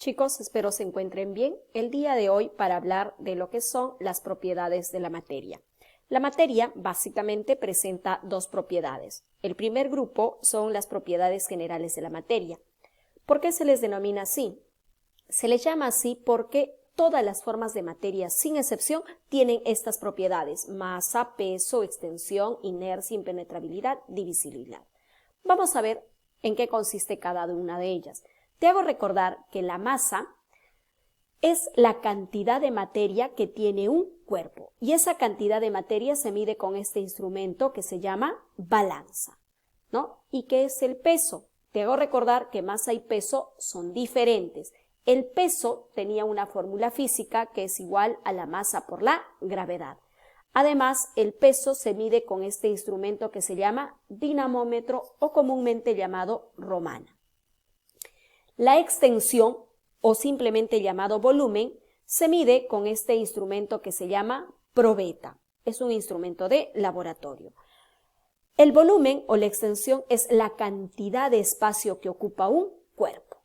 Chicos, espero se encuentren bien el día de hoy para hablar de lo que son las propiedades de la materia. La materia básicamente presenta dos propiedades. El primer grupo son las propiedades generales de la materia. ¿Por qué se les denomina así? Se les llama así porque todas las formas de materia, sin excepción, tienen estas propiedades: masa, peso, extensión, inercia, impenetrabilidad, divisibilidad. Vamos a ver en qué consiste cada una de ellas. Te hago recordar que la masa es la cantidad de materia que tiene un cuerpo y esa cantidad de materia se mide con este instrumento que se llama balanza, ¿no? ¿Y qué es el peso? Te hago recordar que masa y peso son diferentes. El peso tenía una fórmula física que es igual a la masa por la gravedad. Además, el peso se mide con este instrumento que se llama dinamómetro o comúnmente llamado romana. La extensión, o simplemente llamado volumen, se mide con este instrumento que se llama probeta. Es un instrumento de laboratorio. El volumen o la extensión es la cantidad de espacio que ocupa un cuerpo.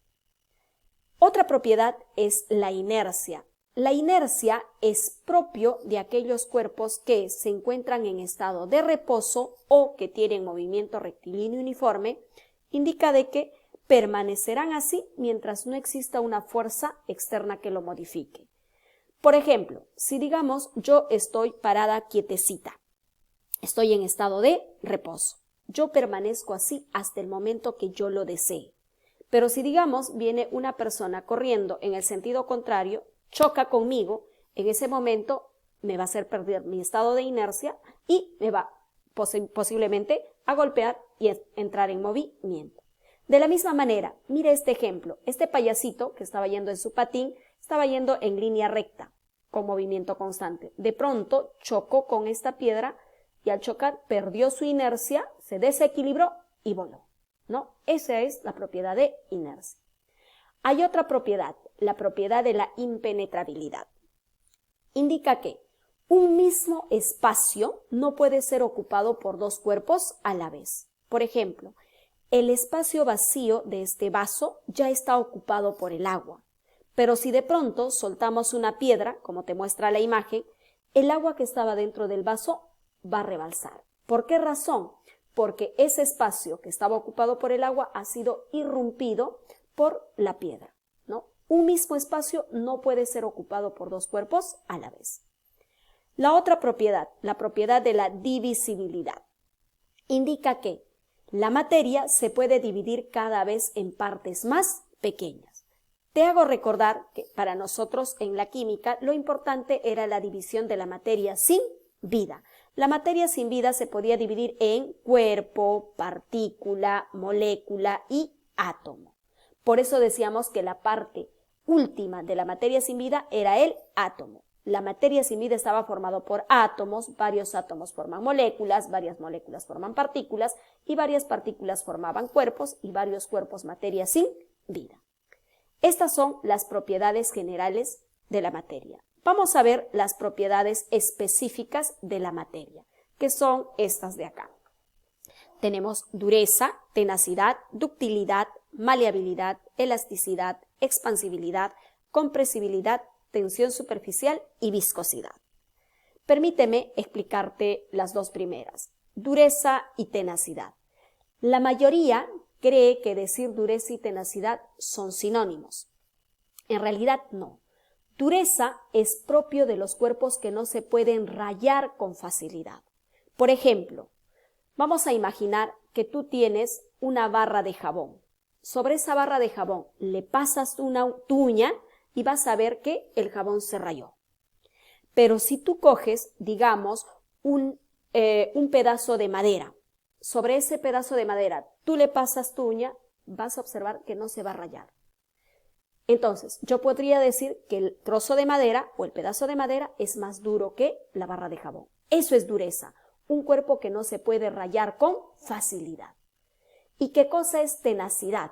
Otra propiedad es la inercia. La inercia es propio de aquellos cuerpos que se encuentran en estado de reposo o que tienen movimiento rectilíneo uniforme. Indica de que permanecerán así mientras no exista una fuerza externa que lo modifique. Por ejemplo, si digamos yo estoy parada quietecita, estoy en estado de reposo, yo permanezco así hasta el momento que yo lo desee. Pero si digamos viene una persona corriendo en el sentido contrario, choca conmigo, en ese momento me va a hacer perder mi estado de inercia y me va posiblemente a golpear y entrar en movimiento. De la misma manera, mire este ejemplo. Este payasito que estaba yendo en su patín, estaba yendo en línea recta, con movimiento constante. De pronto chocó con esta piedra y al chocar perdió su inercia, se desequilibró y voló, ¿no? Esa es la propiedad de inercia. Hay otra propiedad, la propiedad de la impenetrabilidad. Indica que un mismo espacio no puede ser ocupado por dos cuerpos a la vez. Por ejemplo, el espacio vacío de este vaso ya está ocupado por el agua, pero si de pronto soltamos una piedra, como te muestra la imagen, el agua que estaba dentro del vaso va a rebalsar. ¿Por qué razón? Porque ese espacio que estaba ocupado por el agua ha sido irrumpido por la piedra, ¿no? Un mismo espacio no puede ser ocupado por dos cuerpos a la vez. La otra propiedad, la propiedad de la divisibilidad, indica que la materia se puede dividir cada vez en partes más pequeñas. Te hago recordar que para nosotros en la química lo importante era la división de la materia sin vida. La materia sin vida se podía dividir en cuerpo, partícula, molécula y átomo. Por eso decíamos que la parte última de la materia sin vida era el átomo. La materia sin vida estaba formada por átomos, varios átomos forman moléculas, varias moléculas forman partículas y varias partículas formaban cuerpos y varios cuerpos materia sin vida. Estas son las propiedades generales de la materia. Vamos a ver las propiedades específicas de la materia, que son estas de acá. Tenemos dureza, tenacidad, ductilidad, maleabilidad, elasticidad, expansibilidad, compresibilidad, tensión superficial y viscosidad. Permíteme explicarte las dos primeras, dureza y tenacidad. La mayoría cree que decir dureza y tenacidad son sinónimos. En realidad no. Dureza es propio de los cuerpos que no se pueden rayar con facilidad. Por ejemplo, vamos a imaginar que tú tienes una barra de jabón. Sobre esa barra de jabón le pasas tu uña y vas a ver que el jabón se rayó. Pero si tú coges, digamos, un pedazo de madera, sobre ese pedazo de madera tú le pasas tu uña, vas a observar que no se va a rayar. Entonces, yo podría decir que el trozo de madera o el pedazo de madera es más duro que la barra de jabón. Eso es dureza, un cuerpo que no se puede rayar con facilidad. ¿Y qué cosa es tenacidad?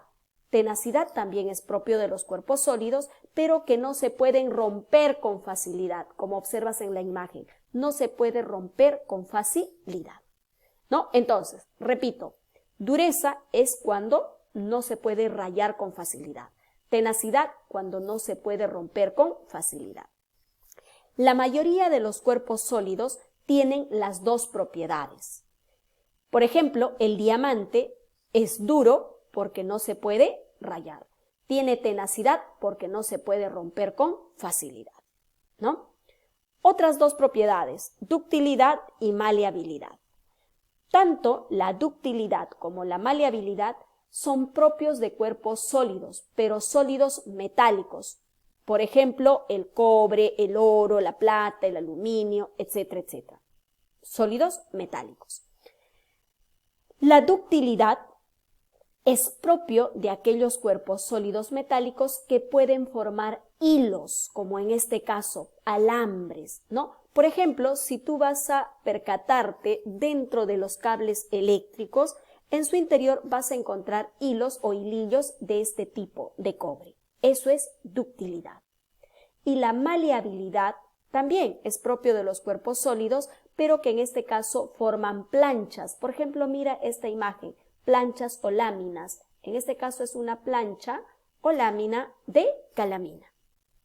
Tenacidad también es propio de los cuerpos sólidos, pero que no se pueden romper con facilidad, como observas en la imagen. No se puede romper con facilidad, ¿no? Entonces, repito, dureza es cuando no se puede rayar con facilidad. Tenacidad cuando no se puede romper con facilidad. La mayoría de los cuerpos sólidos tienen las dos propiedades. Por ejemplo, el diamante es duro porque no se puede rayar. Tiene tenacidad porque no se puede romper con facilidad, ¿no? Otras dos propiedades, ductilidad y maleabilidad. Tanto la ductilidad como la maleabilidad son propios de cuerpos sólidos, pero sólidos metálicos. Por ejemplo, el cobre, el oro, la plata, el aluminio, etcétera, etcétera. Sólidos metálicos. La ductilidad es propio de aquellos cuerpos sólidos metálicos que pueden formar hilos, como en este caso, alambres, ¿no? Por ejemplo, si tú vas a percatarte dentro de los cables eléctricos, en su interior vas a encontrar hilos o hilillos de este tipo de cobre. Eso es ductilidad. Y la maleabilidad también es propio de los cuerpos sólidos, pero que en este caso forman planchas. Por ejemplo, mira esta imagen. Planchas o láminas. En este caso es una plancha o lámina de calamina,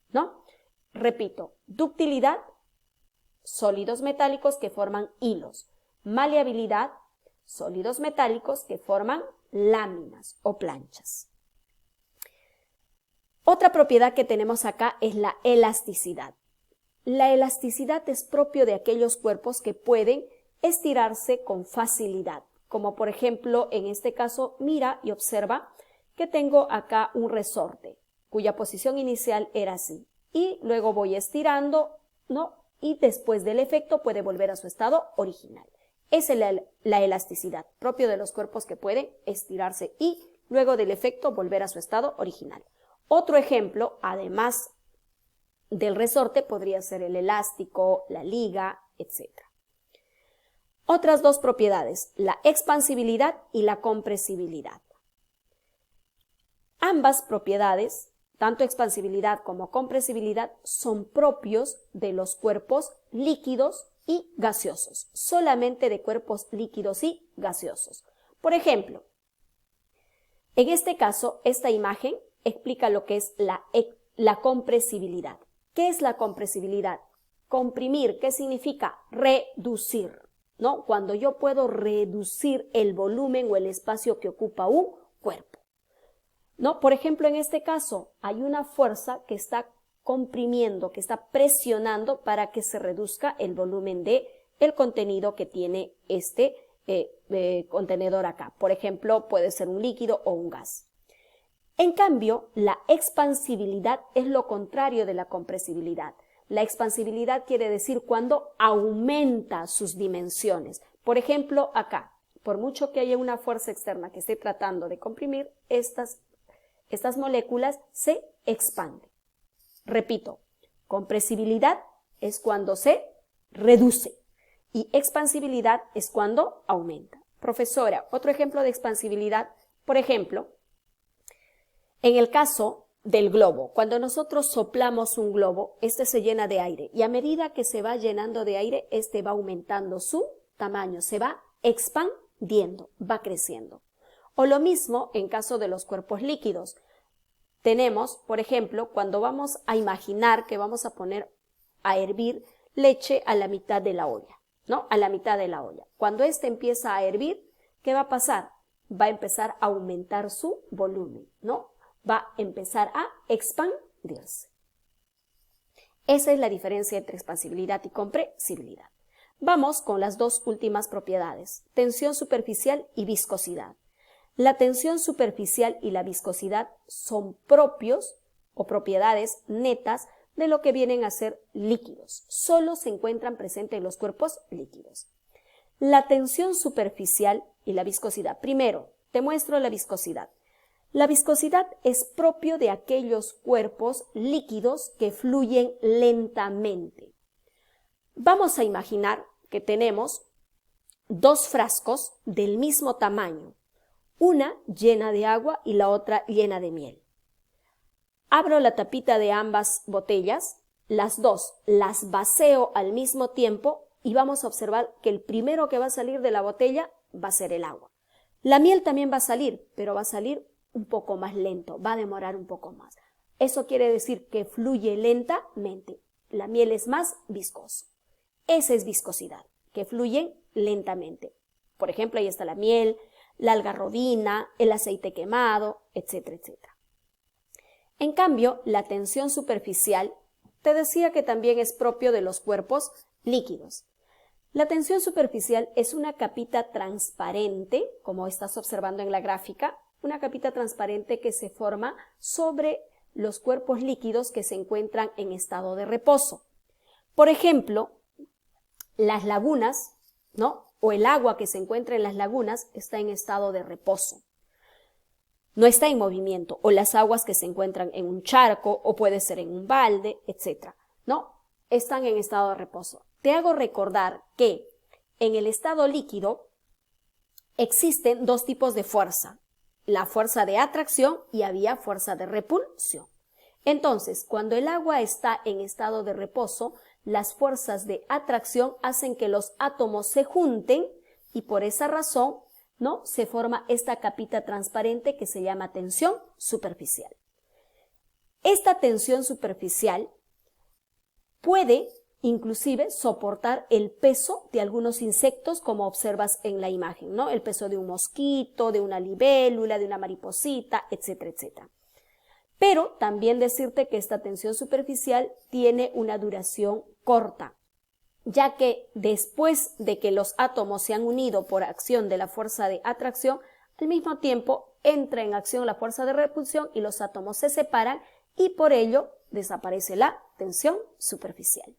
¿no? Repito, ductilidad, sólidos metálicos que forman hilos. Maleabilidad, sólidos metálicos que forman láminas o planchas. Otra propiedad que tenemos acá es la elasticidad. La elasticidad es propio de aquellos cuerpos que pueden estirarse con facilidad. Como por ejemplo, en este caso, mira y observa que tengo acá un resorte, cuya posición inicial era así. Y luego voy estirando, ¿no? Y después del efecto puede volver a su estado original. Esa es la elasticidad, propio de los cuerpos que pueden estirarse y luego del efecto volver a su estado original. Otro ejemplo, además del resorte, podría ser el elástico, la liga, etc. Otras dos propiedades, la expansibilidad y la compresibilidad. Ambas propiedades, tanto expansibilidad como compresibilidad, son propios de los cuerpos líquidos y gaseosos, solamente de cuerpos líquidos y gaseosos. Por ejemplo, en este caso, esta imagen explica lo que es la compresibilidad. ¿Qué es la compresibilidad? Comprimir, ¿qué significa? Reducir, ¿no? Cuando yo puedo reducir el volumen o el espacio que ocupa un cuerpo, ¿no? Por ejemplo, en este caso hay una fuerza que está comprimiendo, que está presionando para que se reduzca el volumen de el contenido que tiene este contenedor acá. Por ejemplo, puede ser un líquido o un gas. En cambio, la expansibilidad es lo contrario de la compresibilidad. La expansibilidad quiere decir cuando aumenta sus dimensiones. Por ejemplo, acá, por mucho que haya una fuerza externa que esté tratando de comprimir, estas moléculas se expanden. Repito, compresibilidad es cuando se reduce y expansibilidad es cuando aumenta. Profesora, otro ejemplo de expansibilidad, por ejemplo, en el caso del globo, cuando nosotros soplamos un globo, este se llena de aire y a medida que se va llenando de aire, este va aumentando su tamaño, se va expandiendo, va creciendo. O lo mismo en caso de los cuerpos líquidos. Tenemos, por ejemplo, cuando vamos a imaginar que vamos a poner a hervir leche a la mitad de la olla, ¿no? A la mitad de la olla. Cuando este empieza a hervir, ¿qué va a pasar? Va a empezar a aumentar su volumen, ¿no? Va a empezar a expandirse. Esa es la diferencia entre expansibilidad y compresibilidad. Vamos con las dos últimas propiedades, tensión superficial y viscosidad. La tensión superficial y la viscosidad son propios o propiedades netas de lo que vienen a ser líquidos. Solo se encuentran presentes en los cuerpos líquidos. La tensión superficial y la viscosidad. Primero, te muestro la viscosidad. La viscosidad es propio de aquellos cuerpos líquidos que fluyen lentamente. Vamos a imaginar que tenemos dos frascos del mismo tamaño, una llena de agua y la otra llena de miel. Abro la tapita de ambas botellas, las dos las vacío al mismo tiempo y vamos a observar que el primero que va a salir de la botella va a ser el agua. La miel también va a salir, pero va a salir un poco más lento, va a demorar un poco más. Eso quiere decir que fluye lentamente. La miel es más viscosa. Esa es viscosidad, que fluyen lentamente. Por ejemplo, ahí está la miel, la algarrobina, el aceite quemado, etcétera, etcétera. En cambio, la tensión superficial, te decía que también es propio de los cuerpos líquidos. La tensión superficial es una capita transparente, como estás observando en la gráfica, una capita transparente que se forma sobre los cuerpos líquidos que se encuentran en estado de reposo. Por ejemplo, las lagunas, ¿no? O el agua que se encuentra en las lagunas está en estado de reposo. No está en movimiento, o las aguas que se encuentran en un charco, o puede ser en un balde, etc., ¿no? Están en estado de reposo. Te hago recordar que en el estado líquido existen dos tipos de fuerza, la fuerza de atracción y había fuerza de repulsión. Entonces, cuando el agua está en estado de reposo, las fuerzas de atracción hacen que los átomos se junten y por esa razón, ¿no?, se forma esta capita transparente que se llama tensión superficial. Esta tensión superficial puede inclusive soportar el peso de algunos insectos, como observas en la imagen, ¿no? El peso de un mosquito, de una libélula, de una mariposita, etcétera, etcétera. Pero también decirte que esta tensión superficial tiene una duración corta, ya que después de que los átomos se han unido por acción de la fuerza de atracción, al mismo tiempo entra en acción la fuerza de repulsión y los átomos se separan y por ello desaparece la tensión superficial.